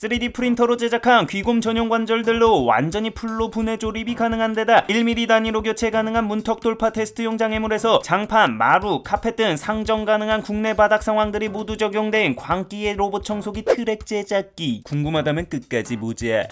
3D 프린터로 제작한 귀곰 전용 관절들로 완전히 풀로 분해 조립이 가능한 데다 1mm 단위로 교체 가능한 문턱 돌파 테스트용 장애물에서 장판, 마루, 카펫 등 상정 가능한 국내 바닥 상황들이 모두 적용된 광기의 로봇 청소기 트랙 제작기. 궁금하다면 끝까지 보자.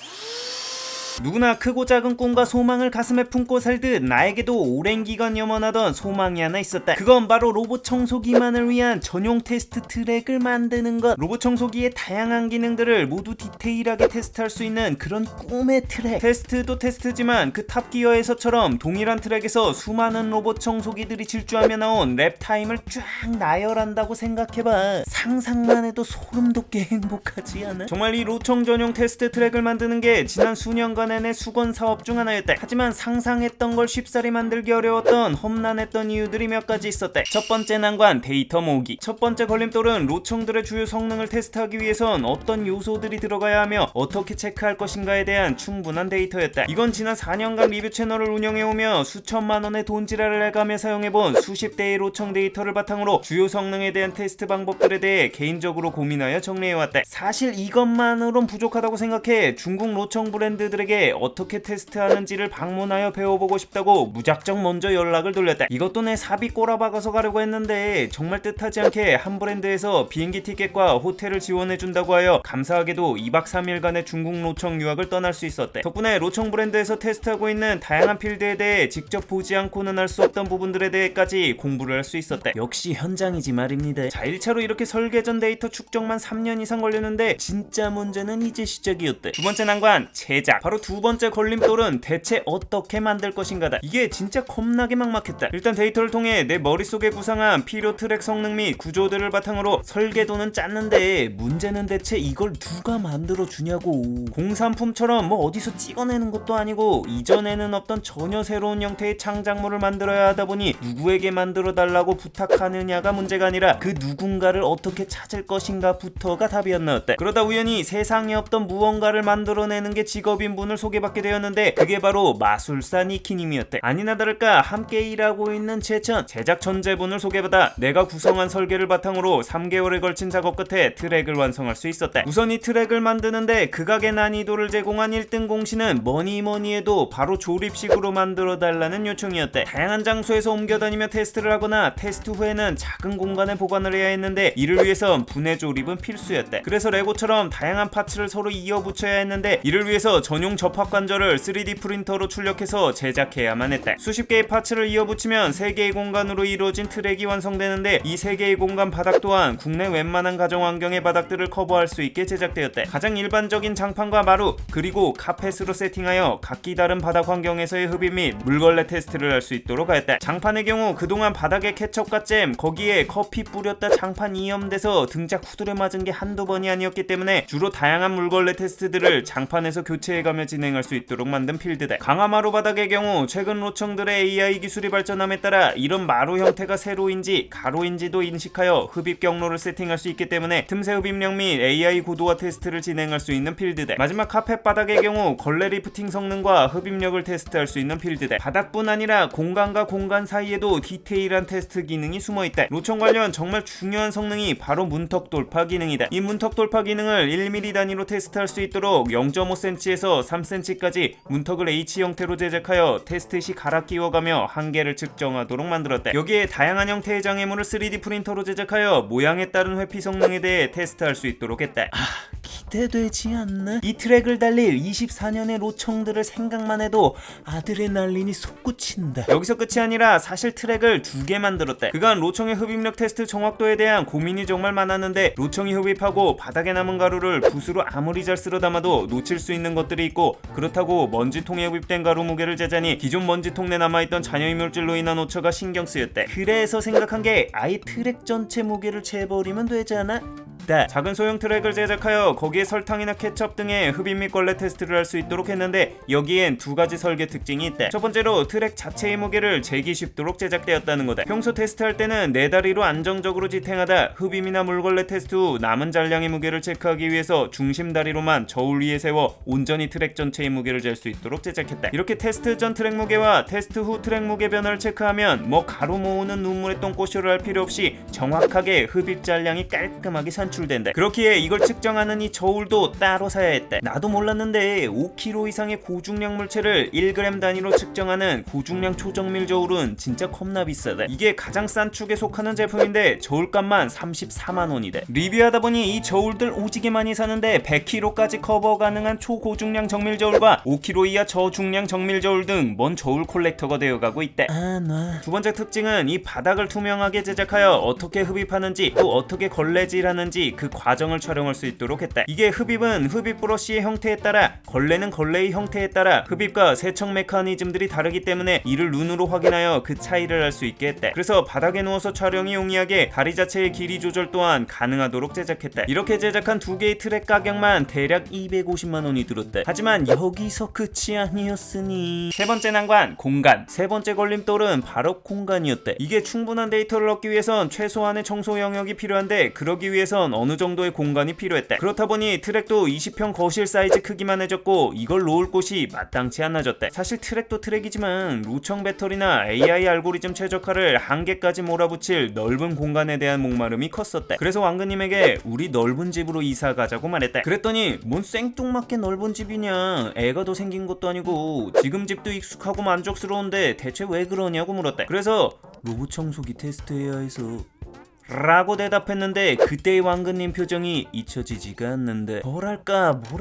누구나 크고 작은 꿈과 소망을 가슴에 품고 살듯 나에게도 오랜 기간 염원하던 소망이 하나 있었다. 그건 바로 로봇 청소기만을 위한 전용 테스트 트랙을 만드는 것. 로봇 청소기의 다양한 기능들을 모두 디테일하게 테스트할 수 있는 그런 꿈의 트랙. 테스트도 테스트지만 그 탑기어에서처럼 동일한 트랙에서 수많은 로봇 청소기들이 질주하며 나온 랩타임을 쫙 나열한다고 생각해봐. 상상만 해도 소름 돋게 행복하지 않아? 정말 이 로청 전용 테스트 트랙을 만드는 게 지난 수년간 내 수건 사업 중 하나였다. 하지만 상상했던 걸 쉽사리 만들기 어려웠던 험난했던 이유들이 몇 가지 있었다. 첫 번째 난관, 데이터 모으기. 첫 번째 걸림돌은 로청들의 주요 성능을 테스트하기 위해선 어떤 요소들이 들어가야 하며 어떻게 체크할 것인가에 대한 충분한 데이터였다. 이건 지난 4년간 리뷰 채널을 운영해오며 수천만 원의 돈지랄을 해가며 사용해본 수십 대의 로청 데이터를 바탕으로 주요 성능에 대한 테스트 방법들에 대해 개인적으로 고민하여 정리해왔다. 사실 이것만으론 부족하다고 생각해 중국 로청 브랜드들에게 어떻게 테스트하는지를 방문하여 배워보고 싶다고 무작정 먼저 연락을 돌렸다. 이것도 내 사비 꼬라박아서 가려고 했는데 정말 뜻하지 않게 한 브랜드에서 비행기 티켓과 호텔을 지원해준다고 하여 감사하게도 2박 3일간의 중국 로청 유학을 떠날 수 있었대. 덕분에 로청 브랜드에서 테스트하고 있는 다양한 필드에 대해 직접 보지 않고는 알 수 없던 부분들에 대해까지 공부를 할 수 있었대. 역시 현장이지 말입니다. 자, 1차로 이렇게 설계 전 데이터 축적만 3년 이상 걸렸는데 진짜 문제는 이제 시작이었대. 두 번째 난관, 제작. 바로 두 번째 걸림돌은 대체 어떻게 만들 것인가다. 이게 진짜 겁나게 막막했다. 일단 데이터를 통해 내 머릿속에 구상한 필요 트랙 성능 및 구조들을 바탕으로 설계도는 짰는데 문제는 대체 이걸 누가 만들어 주냐고. 공산품처럼 뭐 어디서 찍어내는 것도 아니고 이전에는 없던 전혀 새로운 형태의 창작물을 만들어야 하다 보니 누구에게 만들어 달라고 부탁하느냐가 문제가 아니라 그 누군가를 어떻게 찾을 것인가부터가 답이 안 나왔다. 그러다 우연히 세상에 없던 무언가를 만들어내는 게 직업인 분을 소개받게 되었는데 그게 바로 마술사 니키님이었대. 아니나 다를까 함께 일하고 있는 제천 제작 천재분을 소개받아 내가 구성한 설계를 바탕으로 3개월에 걸친 작업 끝에 트랙을 완성할 수 있었대. 우선 이 트랙을 만드는데 극악의 난이도를 제공한 1등 공신은 뭐니 해도 바로 조립식으로 만들어 달라는 요청이었대. 다양한 장소에서 옮겨다니며 테스트를 하거나 테스트 후에는 작은 공간에 보관을 해야 했는데 이를 위해선 분해 조립은 필수였대. 그래서 레고처럼 다양한 파츠를 서로 이어 붙여야 했는데 이를 위해서 전용 접합 관절을 3D 프린터로 출력해서 제작해야만 했다. 수십 개의 파츠를 이어 붙이면 3개의 공간으로 이루어진 트랙이 완성되는데 이 3개의 공간 바닥 또한 국내 웬만한 가정 환경의 바닥들을 커버할 수 있게 제작되었다. 가장 일반적인 장판과 마루 그리고 카펫으로 세팅하여 각기 다른 바닥 환경에서의 흡입 및 물걸레 테스트를 할 수 있도록 하였다. 장판의 경우 그동안 바닥에 케첩과 잼 거기에 커피 뿌렸다 장판 이염돼서 등짝 후드려 맞은 게 한두 번이 아니었기 때문에 주로 다양한 물걸레 테스트들을 장판에서 교체해가며 진행할 수 있도록 만든 필드다. 강화마루 바닥의 경우 최근 로청들의 AI 기술이 발전함에 따라 이런 마루 형태가 세로인지 가로인지도 인식하여 흡입 경로를 세팅할 수 있기 때문에 틈새 흡입력 및 AI 고도화 테스트를 진행할 수 있는 필드다. 마지막 카펫 바닥의 경우 걸레 리프팅 성능과 흡입력을 테스트할 수 있는 필드다. 바닥뿐 아니라 공간과 공간 사이에도 디테일한 테스트 기능이 숨어있다. 로청 관련 정말 중요한 성능이 바로 문턱 돌파 기능이다. 이 문턱 돌파 기능을 1mm 단위로 테스트할 수 있도록 0.5cm에서 3cm까지 문턱을 H 형태로 제작하여 테스트 시 갈아 끼워가며 한계를 측정하도록 만들었다. 여기에 다양한 형태의 장애물을 3D 프린터로 제작하여 모양에 따른 회피 성능에 대해 테스트할 수 있도록 했다. 기대되지 않나? 이 트랙을 달릴 24년의 로청들을 생각만 해도 아드레날린이 솟구친다. 여기서 끝이 아니라 사실 트랙을 2개 만들었다. 그간 로청의 흡입력 테스트 정확도에 대한 고민이 정말 많았는데 로청이 흡입하고 바닥에 남은 가루를 붓으로 아무리 잘 쓸어 담아도 놓칠 수 있는 것들이 있고 그렇다고 먼지통에 흡입된 가루 무게를 재자니 기존 먼지통 내 남아있던 잔여이물질로 인한 오차가 신경 쓰였대. 그래서 생각한 게 아예 트랙 전체 무게를 재버리면 되잖아? 작은 소형 트랙을 제작하여 거기에 설탕이나 케첩 등의 흡입 및 걸레 테스트를 할 수 있도록 했는데 여기엔 2가지 설계 특징이 있다. 첫 번째로 트랙 자체의 무게를 재기 쉽도록 제작되었다는 거다. 평소 테스트할 때는 4다리로 안정적으로 지탱하다 흡입이나 물걸레 테스트 후 남은 잔량의 무게를 체크하기 위해서 중심 다리로만 저울 위에 세워 온전히 트랙 전체의 무게를 잴 수 있도록 제작했다. 이렇게 테스트 전 트랙 무게와 테스트 후 트랙 무게 변화를 체크하면 뭐 가루 모으는 눈물의 똥꼬쇼를 할 필요 없이 정확하게 흡입 잔량이 깔끔하게 산출 산출된대. 그렇기에 이걸 측정하는 이 저울도 따로 사야 했대. 나도 몰랐는데 5kg 이상의 고중량 물체를 1g 단위로 측정하는 고중량 초정밀 저울은 진짜 겁나 비싸대. 이게 가장 싼 축에 속하는 제품인데 저울값만 34만원이대. 리뷰하다 보니 이 저울들 오지게 많이 사는데 100kg까지 커버 가능한 초고중량 정밀 저울과 5kg 이하 저중량 정밀 저울 등 먼 저울 콜렉터가 되어가고 있대. 두 번째 특징은 이 바닥을 투명하게 제작하여 어떻게 흡입하는지 또 어떻게 걸레질하는지 그 과정을 촬영할 수 있도록 했대. 이게 흡입은 흡입 브러쉬의 형태에 따라, 걸레는 걸레의 형태에 따라 흡입과 세척 메커니즘들이 다르기 때문에 이를 눈으로 확인하여 그 차이를 알 수 있게 했대. 그래서 바닥에 누워서 촬영이 용이하게 다리 자체의 길이 조절 또한 가능하도록 제작했대. 이렇게 제작한 두 개의 트랙 가격만 대략 250만원이 들었대. 하지만 여기서 끝이 아니었으니 세 번째 난관, 공간. 세 번째 걸림돌은 바로 공간이었대. 이게 충분한 데이터를 얻기 위해선 최소한의 청소 영역이 필요한데 그러기 위해선 어느 정도의 공간이 필요했대. 그렇다 보니 트랙도 20평 거실 사이즈 크기만 해줬고 이걸 놓을 곳이 마땅치 않아졌대. 사실 트랙도 트랙이지만 루청 배터리나 AI 알고리즘 최적화를 한계까지 몰아붙일 넓은 공간에 대한 목마름이 컸었대. 그래서 왕근님에게 우리 넓은 집으로 이사 가자고 말했대. 그랬더니 뭔 생뚱맞게 넓은 집이냐, 애가 더 생긴 것도 아니고 지금 집도 익숙하고 만족스러운데 대체 왜 그러냐고 물었대. 그래서 로봇 청소기 테스트해야 해서 라고 대답했는데 그때의 왕근님 표정이 잊혀지지가 않는데 뭐라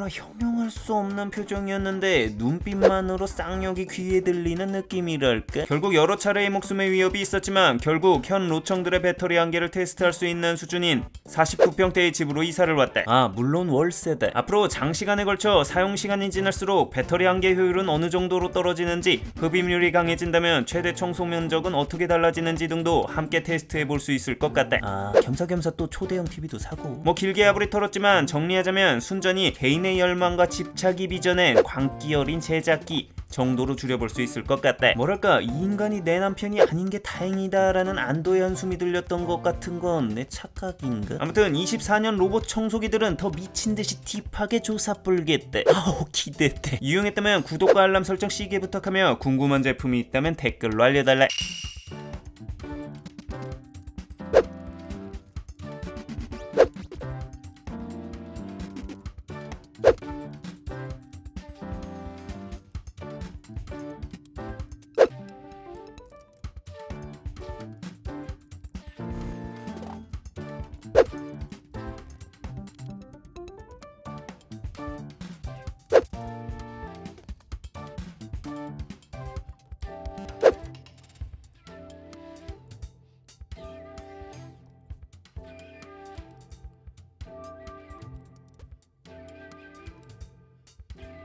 형용할 수 없는 표정이었는데 눈빛만으로 쌍욕이 귀에 들리는 느낌이랄까. 결국 여러 차례의 목숨의 위협이 있었지만 결국 현 로청들의 배터리 한계를 테스트할 수 있는 수준인 49평대의 집으로 이사를 왔대. 물론 월세대. 앞으로 장시간에 걸쳐 사용시간이 지날수록 배터리 한계 효율은 어느 정도로 떨어지는지, 흡입률이 강해진다면 최대 청소 면적은 어떻게 달라지는지 등도 함께 테스트해 볼 수 있을 것 같대. 겸사겸사 또 초대형 TV도 사고. 뭐 길게 야부리 털었지만 정리하자면 순전히 개인의 열망과 집착이 빚어낸 광기 어린 제작기 정도로 줄여볼 수 있을 것 같다. 뭐랄까, 이 인간이 내 남편이 아닌 게 다행이다라는 안도의 한숨이 들렸던 것 같은 건 내 착각인가? 아무튼 24년 로봇 청소기들은 더 미친듯이 딥하게 조사 불겠대. 기대돼. 유용했다면 구독과 알람 설정 시계 부탁하며 궁금한 제품이 있다면 댓글로 알려달라.